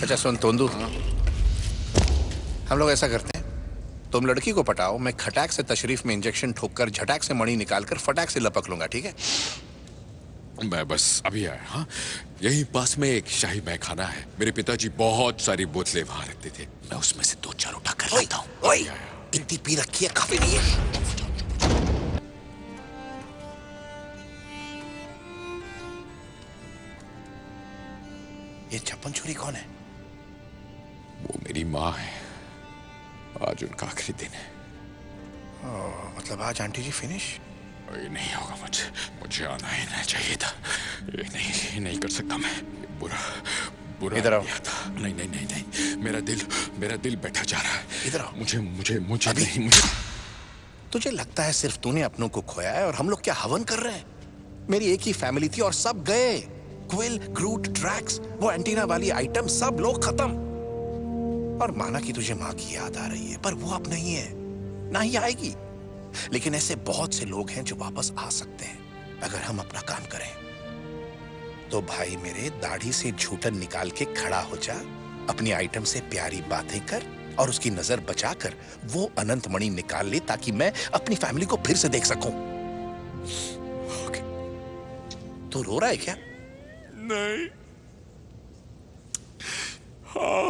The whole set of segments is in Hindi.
अच्छा सुन तोंदू, हम लोग ऐसा करते हैं, तुम लड़की को पटाओ, मैं खटाक से तशरीफ में इंजेक्शन ठोककर झटाक से मणि निकालकर फटाक से लपक लूंगा, ठीक है? मैं बस अभी आया। हाँ, यहीं पास में एक शाही मैखाना है। मेरे पिताजी बहुत सारी बोतलें वहां रखते थे, मैं उसमें से 2-4 उठा कर लाता हूँ। ओए, इतनी पी रखी है, काफी नहीं है? ये छप्पन छुरी कौन है? वो मेरी माँ है। आज उनका आखिरी दिन है। मतलब आज आंटी जी फिनिश? ये नहीं होगा मुझे आना ही नहीं चाहिए था। ये नहीं कर सकता मैं। बुरा इधर आओ। था। नहीं, मेरा दिल बैठा जा रहा है। इधर आओ। मुझे तुझे लगता है सिर्फ तूने अपनों को खोया है और हम लोग क्या हवन कर रहे हैं? मेरी एक ही फैमिली थी और सब गए। क्विल, ग्रूट, ड्रैक्स, वो एंटीना वाली आइटम, सब लोग खत्म। और माना कि तुझे माँ की याद आ रही है, पर वो अब नहीं है, ना ही आएगी। लेकिन ऐसे बहुत से लोग हैं जो वापस आ सकते हैं अगर हम अपना काम करें। तो भाई मेरे, दाढ़ी से झूठन निकाल के खड़ा हो जा, अपनी आइटम से प्यारी बातें कर और उसकी नजर बचाकर वो अनंत मणि निकाल ले ताकि मैं अपनी फैमिली को फिर से देख सकूं। तो रो रहा है क्या? नहीं। हाँ,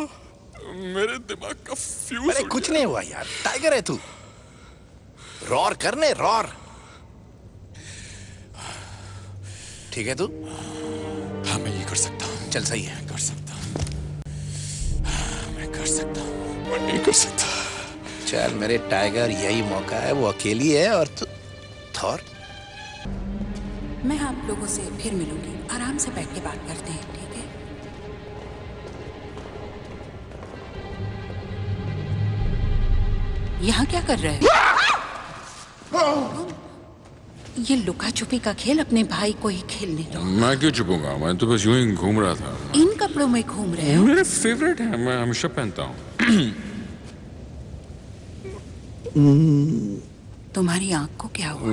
मेरे दिमाग का फ्यूज। अरे कुछ नहीं हुआ यार, टाइगर है तू। रॉर करने, रॉर। ठीक है तू? हाँ, मैं ये कर सकता हूँ। चल सही है, कर सकता हूँ। मैं कर सकता हूँ। मैं नहीं कर सकता। चल मेरे टाइगर, यही मौका है। वो अकेली है और तू थॉर। मैं आप लोगों से फिर मिलूंगी। आराम से बैठ के बात करते हैं, ठीक है? यहाँ क्या कर रहे हैं? ये लुका छुपी का खेल अपने भाई को ही खेलने दो। मैं क्यों छुपूंगा? मैं तो बस यूं ही घूम रहा था। इन कपड़ों में घूम रहे हो? मेरे फेवरेट है, मैं हमेशा पहनता हूँ। तुम्हारी आंख को क्या हुआ?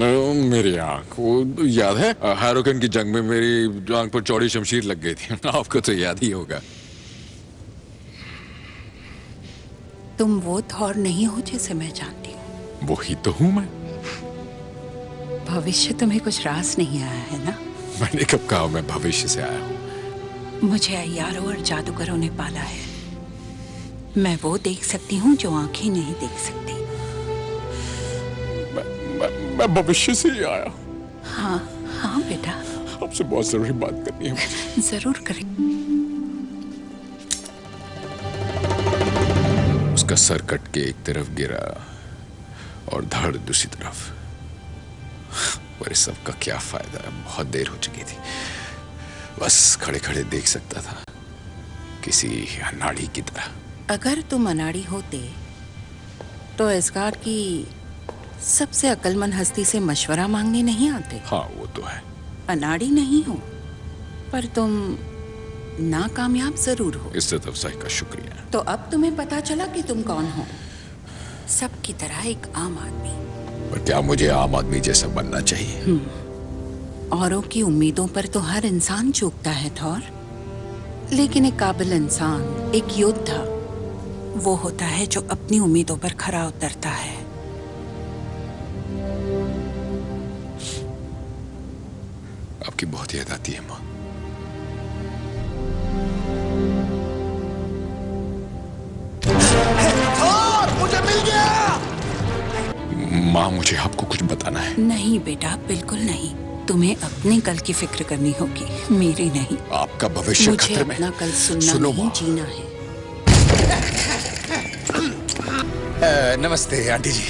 मेरी आंख, वो याद है हैरोकन की जंग में मेरी आंख पर चौड़ी शमशीर लग गई थी। आपको तो याद ही होगा। तुम वो थॉर नहीं हो जिसे मैं जानती हूँ। वही तो हूँ मैं। भविष्य तुम्हें कुछ रास नहीं आया है ना? मैंने कब कहा मैं भविष्य से आया हूँ? मुझे अय्यारों और जादूगरों ने पाला है। मैं वो देख सकती हूँ जो आंखें नहीं देख सकती। मैं भविष्य से ही आया। हाँ बेटा। आपसे बहुत जरूरी बात करनी है मुझे। जरूर करें। उसका सर कट के एक तरफ गिरा और धड़ दूसरी तरफ। पर इस सब का क्या फायदा है? बहुत देर हो चुकी थी। बस खड़े खड़े देख सकता था, किसी अनाड़ी की तरह। अगर तुम अनाड़ी होते तो एस्गार्ड की सबसे अक्लमंद हस्ती से मशवरा मांगने नहीं आते। हाँ, वो तो है। अनाड़ी नहीं हो, पर तुम नाकामयाब जरूर हो। इज्जत अफजाई का शुक्रिया। तो अब तुम्हें पता चला कि तुम कौन हो। सबकी तरह एक आम आदमी। पर क्या मुझे आम आदमी जैसा बनना चाहिए? औरों की उम्मीदों पर तो हर इंसान चूकता है थॉर, लेकिन एक काबिल इंसान, एक योद्धा, वो होता है जो अपनी उम्मीदों पर खरा उतरता है। आपकी बहुत याद आती है माँ। मुझे मिल गया। माँ, मुझे आपको कुछ बताना है। नहीं बेटा, बिल्कुल नहीं। तुम्हें अपने कल की फिक्र करनी होगी, मेरी नहीं। आपका भविष्य मुझे खतरे में। अपना कल सुनना नहीं, जीना है। नमस्ते आंटी जी।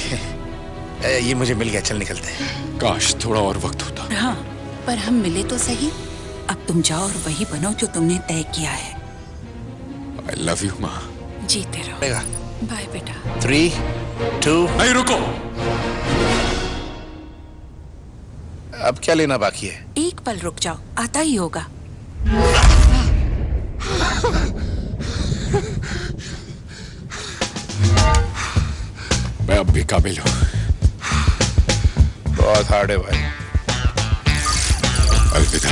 ये मुझे मिल गया, चल निकलते हैं। काश थोड़ा और वक्त होता। हाँ, पर हम मिले तो सही। अब तुम जाओ और वही बनो जो तुमने तय किया है। I love you, माँ। जीते रहो। बाय बेटा। 3, 2। नहीं, रुको। अब क्या लेना बाकी है? एक पल रुक जाओ, आता ही होगा। मैं अब भी काबिल हूँ। बहुत हार्ड है भाई। अलविदा।